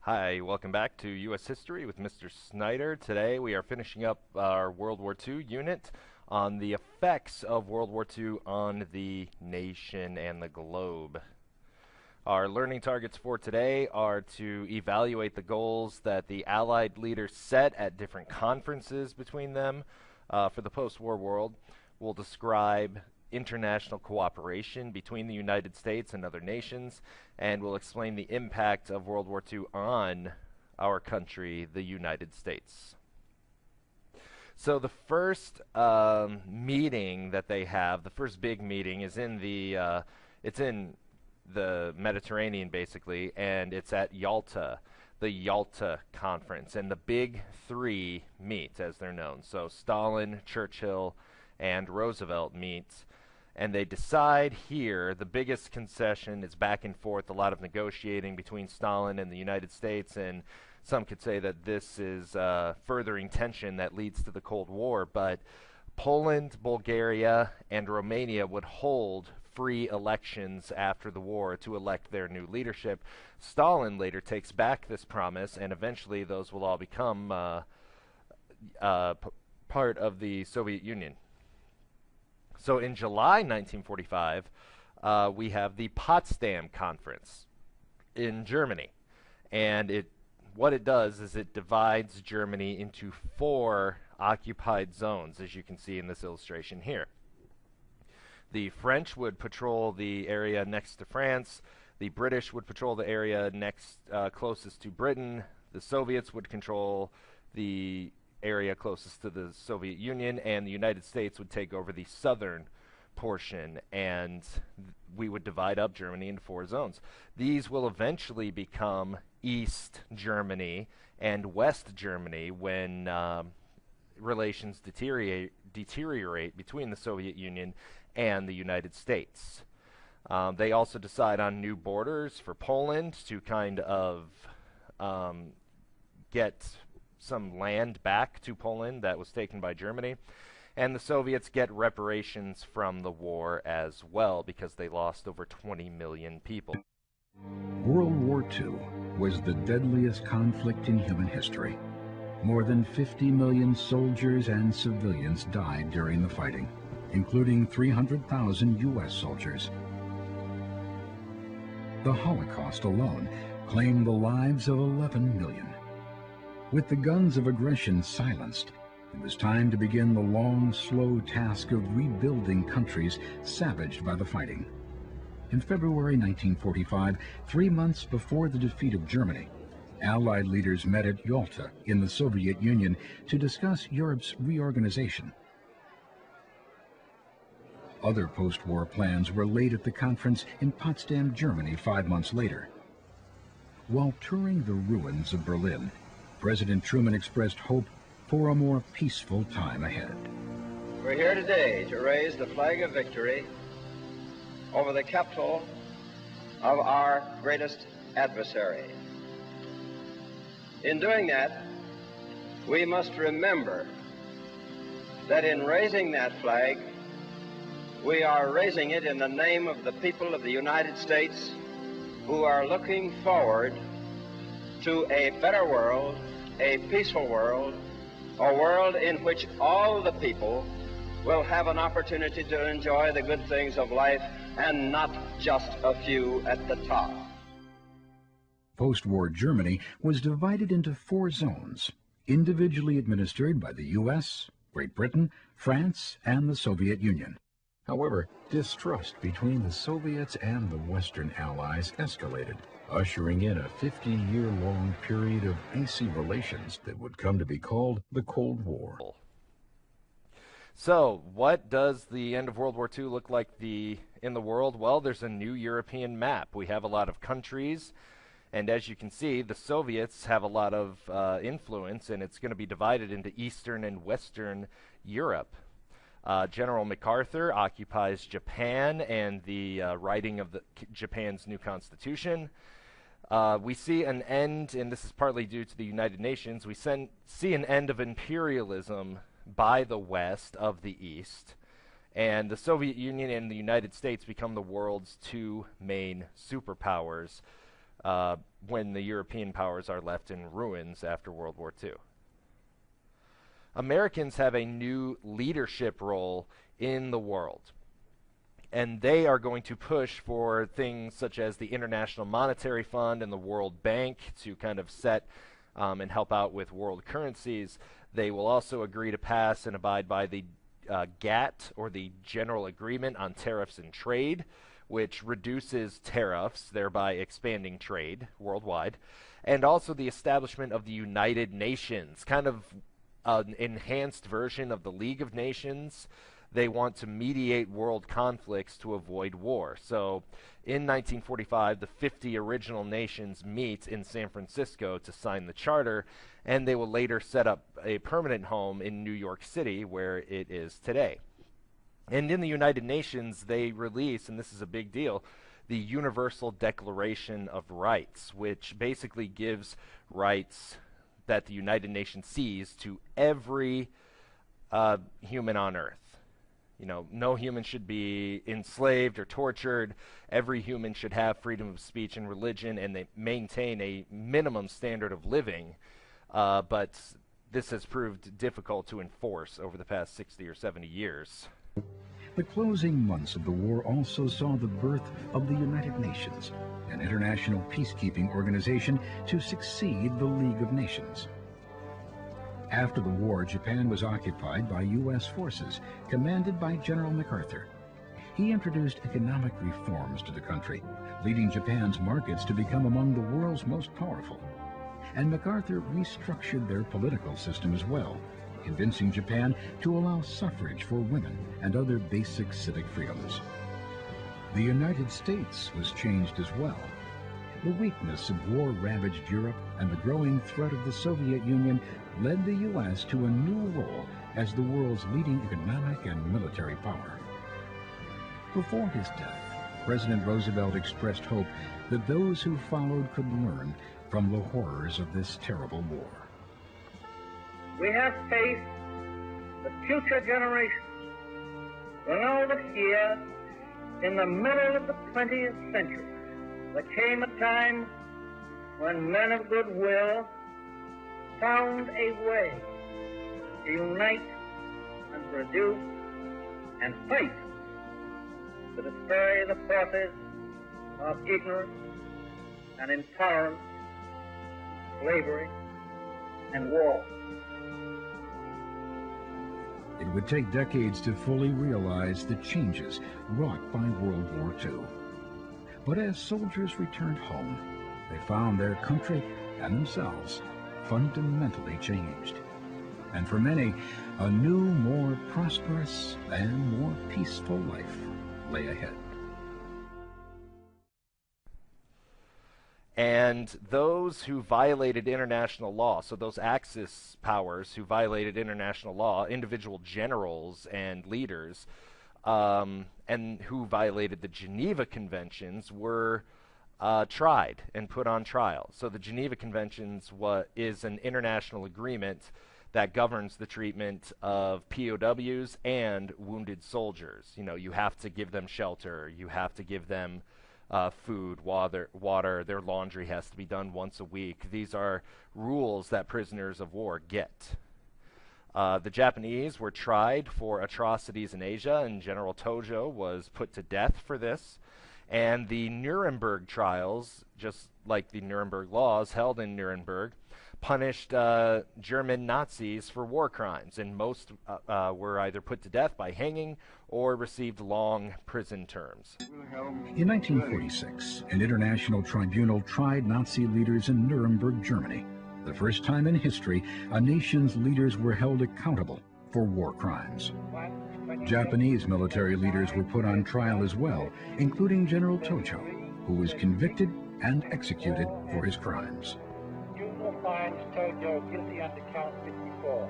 Hi, welcome back to U.S. History with Mr. Snyder. Today we are finishing up our World War II unit on the effects of World War II on the nation and the globe. Our learning targets for today are to evaluate the goals that the Allied leaders set at different conferences between them for the post-war world. We'll describe international cooperation between the United States and other nations, and we'll explain the impact of World War II on our country, the United States. So the first meeting that they have, the first big meeting, is in it's in the Mediterranean, basically, and it's at Yalta, the Yalta Conference, and the big three meet, as they're known. So Stalin, Churchill, and Roosevelt meet, and they decide here. The biggest concession is back and forth, a lot of negotiating between Stalin and the United States, and some could say that this is furthering tension that leads to the Cold War, but Poland, Bulgaria, and Romania would hold free elections after the war to elect their new leadership. Stalin later takes back this promise, and eventually those will all become part of the Soviet Union. So in July 1945, we have the Potsdam Conference in Germany. And what it does is it divides Germany into 4 occupied zones, as you can see in this illustration here. The French would patrol the area next to France. The British would patrol the area closest to Britain. The Soviets would control the area closest to the Soviet Union, and the United States would take over the southern portion, and we would divide up Germany into 4 zones. These will eventually become East Germany and West Germany when relations deteriorate between the Soviet Union and the United States. They also decide on new borders for Poland to kind of get some land back to Poland that was taken by Germany, and the Soviets get reparations from the war as well because they lost over 20 million people. World War II was the deadliest conflict in human history. More than 50 million soldiers and civilians died during the fighting, including 300,000 U.S. soldiers. The Holocaust alone claimed the lives of 11 million. With the guns of aggression silenced, it was time to begin the long, slow task of rebuilding countries savaged by the fighting. In February 1945, 3 months before the defeat of Germany, Allied leaders met at Yalta in the Soviet Union to discuss Europe's reorganization. Other post-war plans were laid at the conference in Potsdam, Germany 5 months later. While touring the ruins of Berlin, President Truman expressed hope for a more peaceful time ahead. We're here today to raise the flag of victory over the capital of our greatest adversary. In doing that, we must remember that in raising that flag, we are raising it in the name of the people of the United States who are looking forward to a better world, a peaceful world, a world in which all the people will have an opportunity to enjoy the good things of life and not just a few at the top. Post-war Germany was divided into 4 zones, individually administered by the U.S., Great Britain, France, and the Soviet Union. However, distrust between the Soviets and the Western Allies escalated, ushering in a 50-year-long period of icy relations that would come to be called the Cold War. So, what does the end of World War II look like in the world? Well, there's a new European map. We have a lot of countries, and as you can see, the Soviets have a lot of influence, and it's going to be divided into Eastern and Western Europe. General MacArthur occupies Japan and the writing of Japan's new constitution. We see an end, and this is partly due to the United Nations, we see an end of imperialism by the West of the East, and the Soviet Union and the United States become the world's 2 main superpowers when the European powers are left in ruins after World War II. Americans have a new leadership role in the world, and they are going to push for things such as the International Monetary Fund and the World Bank to kind of set and help out with world currencies. They will also agree to pass and abide by the GATT, or the General Agreement on Tariffs and Trade, which reduces tariffs, thereby expanding trade worldwide, and also the establishment of the United Nations, kind of an enhanced version of the League of Nations. They want to mediate world conflicts to avoid war. So in 1945, the 50 original nations meet in San Francisco to sign the charter, and they will later set up a permanent home in New York City, where it is today. And in the United Nations, they release, and this is a big deal, the Universal Declaration of Rights, which basically gives rights that the United Nations sees to every human on Earth. You know, no human should be enslaved or tortured. Every human should have freedom of speech and religion, and they maintain a minimum standard of living. But this has proved difficult to enforce over the past 60 or 70 years. The closing months of the war also saw the birth of the United Nations, an international peacekeeping organization to succeed the League of Nations. After the war, Japan was occupied by U.S. forces, commanded by General MacArthur. He introduced economic reforms to the country, leading Japan's markets to become among the world's most powerful. And MacArthur restructured their political system as well, convincing Japan to allow suffrage for women and other basic civic freedoms. The United States was changed as well. The weakness of war-ravaged Europe and the growing threat of the Soviet Union led the U.S. to a new role as the world's leading economic and military power. Before his death, President Roosevelt expressed hope that those who followed could learn from the horrors of this terrible war. We have faith that future generations will know that here, in the middle of the 20th century, there came a time when men of goodwill found a way to unite and produce and fight to destroy the forces of ignorance and intolerance, slavery, and war. It would take decades to fully realize the changes wrought by World War II. But as soldiers returned home, they found their country and themselves fundamentally changed. And for many, a new, more prosperous and more peaceful life lay ahead. And those who violated international law, so those Axis powers who violated international law, individual generals and leaders, and who violated the Geneva Conventions, were tried and put on trial. So the Geneva Conventions is an international agreement that governs the treatment of POWs and wounded soldiers. You know, you have to give them shelter, you have to give them food, water, their laundry has to be done once a week. These are rules that prisoners of war get. The Japanese were tried for atrocities in Asia, and General Tojo was put to death for this. And the Nuremberg trials, just like the Nuremberg laws held in Nuremberg, punished German Nazis for war crimes, and most were either put to death by hanging or received long prison terms. In 1946, an international tribunal tried Nazi leaders in Nuremberg, Germany. The first time in history, a nation's leaders were held accountable for war crimes. Japanese military leaders were put on trial as well, including General Tojo, who was convicted and executed for his crimes. Finds Tojo guilty under count 54.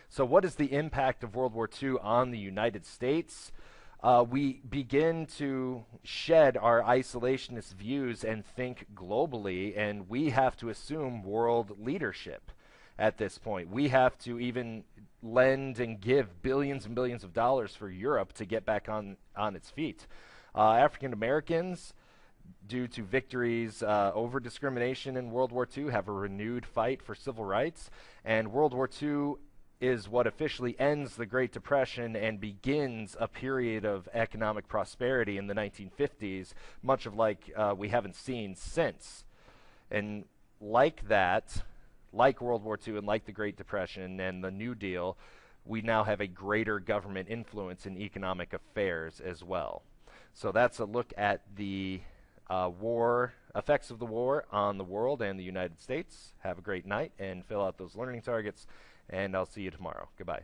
So what is the impact of World War II on the United States? We begin to shed our isolationist views and think globally, and we have to assume world leadership at this point. We have to even lend and give billions and billions of dollars for Europe to get back on its feet. African Americans, due to victories over discrimination in World War II, have a renewed fight for civil rights. And World War II is what officially ends the Great Depression and begins a period of economic prosperity in the 1950s, much of like we haven't seen since. And like that, like World War II and like the Great Depression and the New Deal, we now have a greater government influence in economic affairs as well. So that's a look at the effects of the war on the world and the United States. Have a great night and fill out those learning targets, and I'll see you tomorrow. Goodbye.